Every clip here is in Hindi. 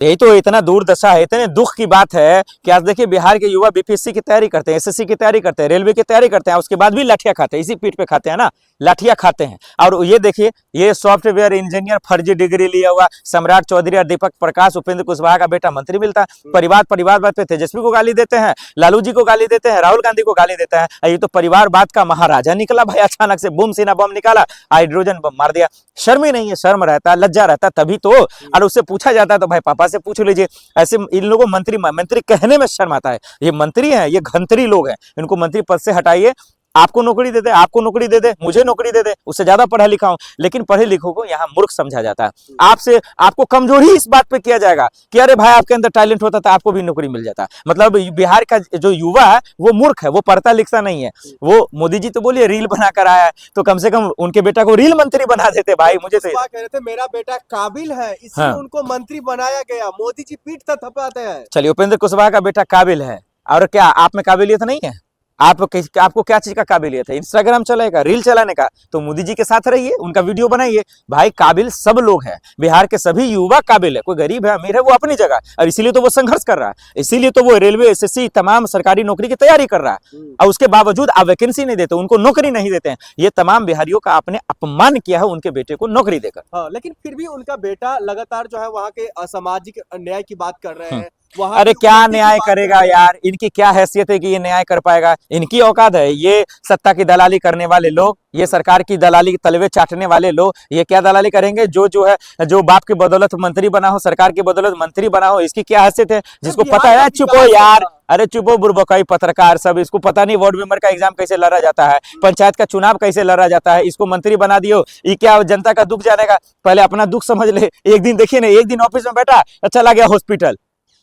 यही तो इतना दुर्दशा है, इतने दुख की बात है कि आज देखिए बिहार के युवा बीपीएससी की तैयारी करते हैं, एसएससी की तैयारी करते हैं, रेलवे की तैयारी करते हैं, उसके बाद भी लाठियां खाते हैं, इसी पीठ पे खाते हैं ना, लाठियां खाते हैं। और ये देखिए, ये सॉफ्टवेयर इंजीनियर फर्जी डिग्री लिया हुआ सम्राट चौधरी और दीपक प्रकाश, उपेंद्र कुशवाहा का बेटा मंत्री मिलता है। परिवारवाद पे तेजस्वी को गाली देते हैं, लालू जी को गाली देते हैं, राहुल गांधी को गाली देते हैं। ये तो परिवारवाद का महाराजा निकला भाई, अचानक से बूम सीना बम निकाला, हाइड्रोजन बम मार दिया। शर्म ही नहीं है, शर्म रहता, लज्जा रहता तभी तो। और उससे पूछा जाता है तो भाई पापा से पूछ लीजिए। ऐसे इन लोगों को मंत्री कहने में शर्म आता है। ये मंत्री हैं, ये घंतरी लोग हैं, इनको मंत्री पद से हटाइए। आपको नौकरी दे दे, आपको नौकरी दे दे, मुझे नौकरी दे दे, उससे ज्यादा पढ़ा लिखा हूं, लेकिन पढ़े लिखों को यहाँ मूर्ख समझा जाता है। आपसे आपको कमजोर ही इस बात पे किया जाएगा कि अरे भाई आपके अंदर टैलेंट होता था, आपको भी नौकरी मिल जाता। मतलब बिहार का जो युवा है वो मूर्ख है, वो पढ़ता लिखता नहीं है। वो मोदी जी तो बोलिए रील बना कर आया है, तो कम से कम उनके बेटा को रील मंत्री बना देते भाई। मुझे तो कह रहे थे मेरा बेटा काबिल है, इसलिए हाँ। उनको मंत्री बनाया गया। मोदी जी पीठ थपथपाते हैं। चलिए, उपेंद्र कुशवाहा का बेटा काबिल है, और क्या आप में काबिलियत नहीं है? आपको क्या चीज का काबिलियत है? इंस्टाग्राम चलाएगा, रील चलाने का, तो मोदी जी के साथ रहिए, उनका वीडियो बनाइए। भाई काबिल सब लोग हैं, बिहार के सभी युवा काबिल है, कोई गरीब है अमीर है वो अपनी जगह, और इसीलिए तो वो संघर्ष कर रहा है, इसीलिए तो वो रेलवे एसएससी तमाम सरकारी नौकरी की तैयारी कर रहा है। और उसके बावजूद आप वैकेंसी नहीं देते, उनको नौकरी नहीं देते हैं। ये तमाम बिहारियों का आपने अपमान किया है उनके बेटे को नौकरी देकर। हाँ, लेकिन फिर भी उनका बेटा लगातार जो है वहाँ के असामाजिक अन्याय की बात कर रहे हैं। अरे क्या न्याय करेगा यार, इनकी क्या हैसियत है कि ये न्याय कर पाएगा? इनकी औकात है? ये सत्ता की दलाली करने वाले लोग, ये सरकार की दलाली तलवे चाटने वाले लोग, ये क्या दलाली करेंगे? जो बाप की बदौलत मंत्री बना हो, सरकार की बदौलत मंत्री बना हो, इसकी क्या हैसियत है? जिसको पता है, चुपो यार, अरे चुपो बुर्बकाई पत्रकार सब, इसको पता नहीं वार्ड मेंबर का एग्जाम कैसे लड़ा जाता है, पंचायत का चुनाव कैसे लड़ा जाता है। इसको मंत्री बना दियो, ये क्या जनता का दुख जानेगा? पहले अपना दुख समझ ले। एक दिन देखिए ना, एक दिन ऑफिस में बैठा, चला गया हॉस्पिटल,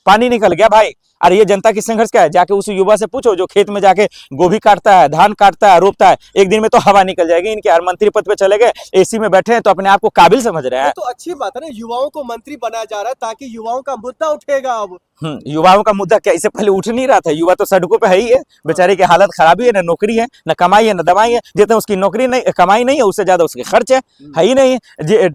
पानी निकल गया भाई। अरे ये जनता की संघर्ष क्या है? जाके उस युवा से पूछो जो खेत में जाके गोभी काटता है, धान काटता है, रोपता है, एक दिन में तो हवा निकल जाएगी इनके। यार मंत्री पद पे चले गए, एसी में बैठे हैं तो अपने आप को काबिल समझ रहे हैं। तो अच्छी बात है ना, युवाओं को मंत्री बनाया जा रहा है ताकि युवाओं का मुद्दा उठेगा। अब युवाओं का मुद्दा क्या इससे पहले उठ नहीं रहा था? युवा तो सड़कों पे है ही है, बेचारे की हालत खराबी है, ना नौकरी है, ना कमाई है, ना दवाई है। जितना उसकी नौकरी नहीं, कमाई नहीं है, उससे ज्यादा उसके खर्च है ही नहीं।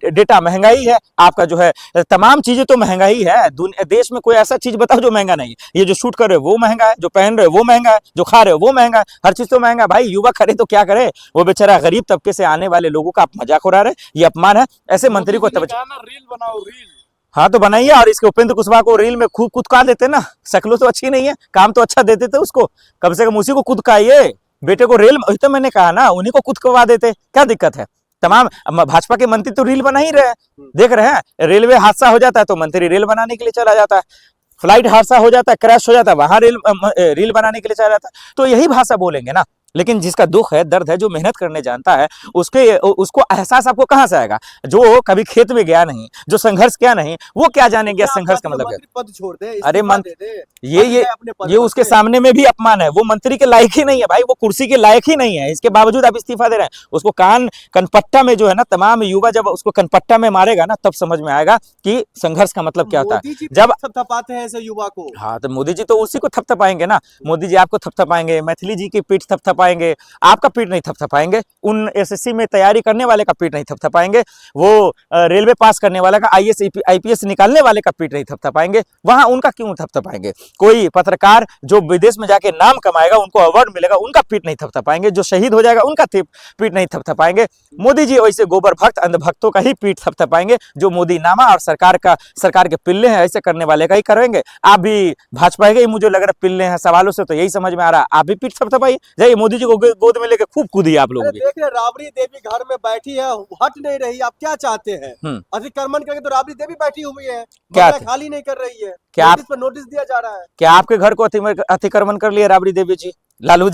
डेटा महंगाई है, आपका जो है तमाम चीजें तो महंगाई है। देश में कोई ऐसा चीज बताओ जो महंगा नहीं है। ये जो शूट कर रहे हो वो महंगा है, जो पहन रहे हो वो महंगा है, जो खा रहे हो वो महंगा है, हर चीज तो महंगा। भाई युवा करे तो क्या करे? वो बेचारा गरीब तबके से आने वाले लोगों का आप मजाक उड़ा रहे, ये अपमान है। ऐसे मंत्री को रील बनाओ, रील। हाँ तो बनाइए, और इसके उपेंद्र कुशवाहा को रील में खूब कुदका देते ना, शक्लों तो अच्छी नहीं है, काम तो अच्छा देते थे उसको, कम से कम उसी को कुदकाइए। बेटे को रील, तो मैंने कहा ना, उन्हीं को कुदकवा देते, क्या दिक्कत है? तमाम भाजपा के मंत्री तो रील बना ही रहे, देख रहे हैं। रेलवे हादसा हो जाता है तो मंत्री रील बनाने के लिए चला जाता है, फ्लाइट हादसा हो जाता है, क्रैश हो जाता है, वहां रील बनाने के लिए चला जाता है। तो यही भाषा बोलेंगे ना। लेकिन जिसका दुख है, दर्द है, जो मेहनत करने जानता है, उसको एहसास आपको कहां से आएगा? जो कभी खेत में गया नहीं, जो संघर्ष किया नहीं, वो क्या जानेंगे संघर्ष का मतलब क्या? पद छोड़ दे, अरे ये उसके सामने में भी अपमान है। वो मंत्री के लायक ही नहीं है भाई, वो कुर्सी के लायक ही नहीं है, इसके बावजूद आप इस्तीफा दे रहे हैं। उसको कनपट्टा में जो है ना, तमाम युवा जब उसको कनपट्टा में मारेगा ना, तब समझ में आएगा कि संघर्ष का मतलब क्या होता है। जब थपथपाते हैं ऐसे युवा को, हाँ तो मोदी जी तो उसी को थपथपाएंगे ना। मोदी जी आपको थपथपाएंगे, मैथिली जी की पीठ थपथपाएंगे, आपका पीठ नहीं थपथपाएंगे। उन एसएससी में तैयारी करने वाले का पीठ नहीं थपथपाएंगे। वो रेलवे पास करने वाले का, आईएएस आईपीएस निकालने वाले का पीठ नहीं थपथपाएंगे। वहां उनका क्यों थपथपाएंगे? कोई पत्रकार जो विदेश में जाके नाम कमाएगा, उनको अवार्ड मिलेगा, उनका पीठ नहीं थपथपाएंगे। जो शहीद हो जाएगा उनका पीठ नहीं थपथपाएंगे। मोदी जी वैसे गोबर भक्त अंधभक्तों का ही पीठ थपथपाएंगे, जो मोदी नामा और सरकार के पिल्ले हैं, ऐसे करने वाले का ही करेंगे। आप भी भाजपा के, मुझे लग रहा है पिल्ले हैं, सवालों से तो यही समझ में आ रहा है। आप भी पीठ थपथपाइए, जाइए मोदी जी को गोद में लेके खूब कूदिए आप लोग भी। देख रहे राबड़ी देवी घर में बैठी है, हट नहीं रही। आप क्या चाहते हैं? अतिक्रमण करके तो राबड़ी देवी बैठी हुई है, क्या खाली नहीं कर रही है? क्या नोटिस पर नोटिस दिया जा रहा है? क्या आपके घर को अतिक्रमण कर लिया राबड़ी देवी जी? लालू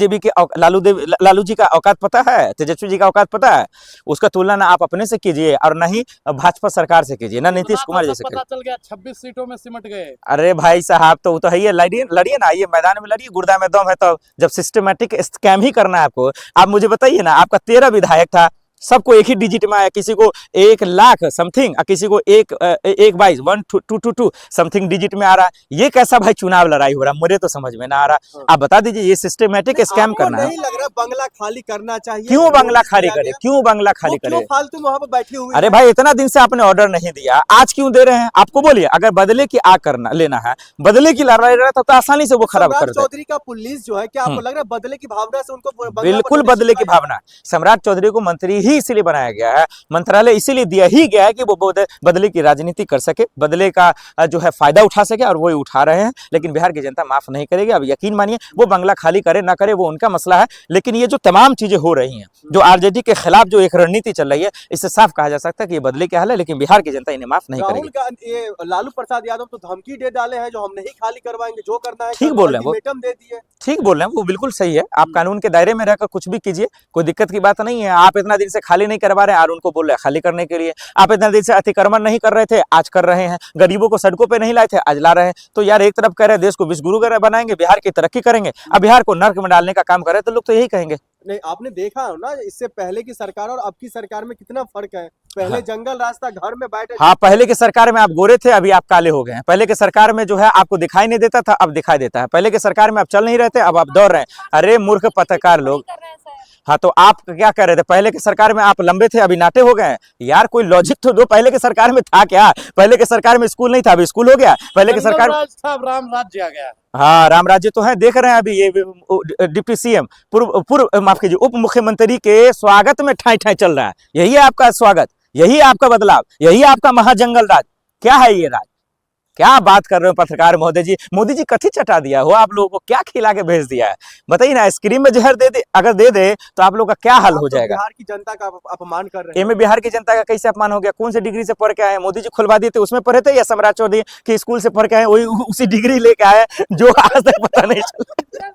जी का औकात पता है? तेजस्वी जी का औकात पता है? उसका तुलना ना आप अपने से कीजिए और ना ही भाजपा सरकार से कीजिए, ना नीतीश कुमार जैसे। पता चल गया 26 सीटों में सिमट गए। अरे भाई साहब, तो वो तो है ही, लड़िए ना, ये मैदान में लड़िए, गुर्दा में दम है। तो जब सिस्टमेटिक स्कैम ही करना है आपको, आप मुझे बताइए ना, आपका 13 विधायक था, सबको एक ही डिजिट में आया, किसी को 1,00,000 समथिंग और किसी को 1/22 समथिंग डिजिट में आ रहा है। ये कैसा भाई चुनाव लड़ाई हो रहा है, मुझे तो समझ में ना आ रहा। आप बता दीजिए, ये सिस्टमेटिक स्कैम करना है। नहीं लग रहा बंगला खाली करना चाहिए? क्यों बंगला खाली करे, क्यों बंगला खाली करे? फालतू वहां पर बैठी हुई? अरे भाई इतना दिन से आपने ऑर्डर नहीं दिया, आज क्यों दे रहे हैं? आपको बोलिए, अगर बदले की आ करना लेना है, बदले की लड़ाई रहता तो आसानी से वो खराब कर दे। चौधरी का पुलिस जो है, क्या आपको लग रहा है बदले की भावना से उनको? बिल्कुल बदले की भावना। सम्राट चौधरी को मंत्री ही इसीलिए बनाया गया है, मंत्रालय इसीलिए दिया ही गया है कि वो बदले की राजनीति कर सके, बदले का जो है फायदा उठा सके, और वो उठा रहे हैं। लेकिन बिहार की जनता माफ नहीं करेगी। अब यकीन मानिए, वो बंगला खाली करे ना करे वो उनका मसला है, लेकिन ये जो तमाम चीजें हो रही हैं, जो आरजेडी के खिलाफ जो एक रणनीति चल रही है, इससे साफ कहा जा सकता है कि ये बदले के हाल है, लेकिन बिहार की जनता इन्हें माफ नहीं करेगी। ये लालू प्रसाद यादव तो धमकी दे डाले हैं, जो हम नहीं खाली करवाएंगे, जो करना है। ठीक बोल रहे हैं वो, दे दिए। ठीक बोल रहे हैं वो, बिल्कुल सही है। आप कानून के दायरे में रहकर कुछ भी कीजिए, कोई दिक्कत की बात नहीं है। आप इतना दिन से खाली नहीं करवा रहे हैं और उनको बोल रहे हैं खाली करने के लिए। आप इतना दिन से अतिक्रमण नहीं कर रहे थे, आज कर रहे हैं। गरीबों को सड़कों पे नहीं लाए थे, आज ला रहे हैं। तो यार एक तरफ कह रहे हैं देश को विश्वगुरु बनाएंगे, बिहार की तरक्की करेंगे, अब बिहार को नर्क में डालने का काम कर रहे हैं, तो लोग तो यही कहेंगे। नहीं, आपने देखा हो ना, इससे पहले की सरकार और अब की सरकार में कितना फर्क है। पहले हाँ। जंगल रास्ता, घर में बैठे। हाँ, पहले की सरकार में आप गोरे थे, अभी आप काले हो गए हैं। पहले की सरकार में जो है आपको दिखाई नहीं देता था, अब दिखाई देता है। पहले की सरकार में आप चल नहीं रहे थे, अब आप दौड़ रहे हैं। अरे मूर्ख पत्रकार लोग। हाँ, तो आप क्या कह रहे थे? पहले की सरकार में आप लंबे थे, अभी नाटे हो गए। यार कोई लॉजिक तो दो। पहले की सरकार में था क्या? पहले की सरकार में स्कूल नहीं था, अभी स्कूल हो गया। पहले की सरकार राम राज्य आ गया। हाँ, राम राज्य तो है, देख रहे हैं अभी। ये डिप्टी सीएम, पूर्व माफ कीजिए, उप मुख्यमंत्री के स्वागत में ठाई ठाई चल रहा है। यही है आपका स्वागत, यही आपका बदलाव, यही आपका महाजंगल राज। क्या है ये राज? क्या बात कर रहे हो पत्रकार महोदय जी? मोदी जी कथी चटा दिया हो आप लोगों को? क्या खिला के भेज दिया है? बताइए ना, आइसक्रीम में जहर दे दे, अगर दे दे तो आप लोग का क्या हाल हो जाएगा? बिहार की जनता का अपमान कर रहे हैं। में बिहार की जनता का कैसे अपमान हो गया? कौन से डिग्री से पढ़ के आए? मोदी जी खुलवा दिए थे, उसमें पढ़े थे, या सम्राट चौधरी के स्कूल से पढ़ के आए, वही उसी डिग्री लेके आए जो आज तक पता नहीं चला?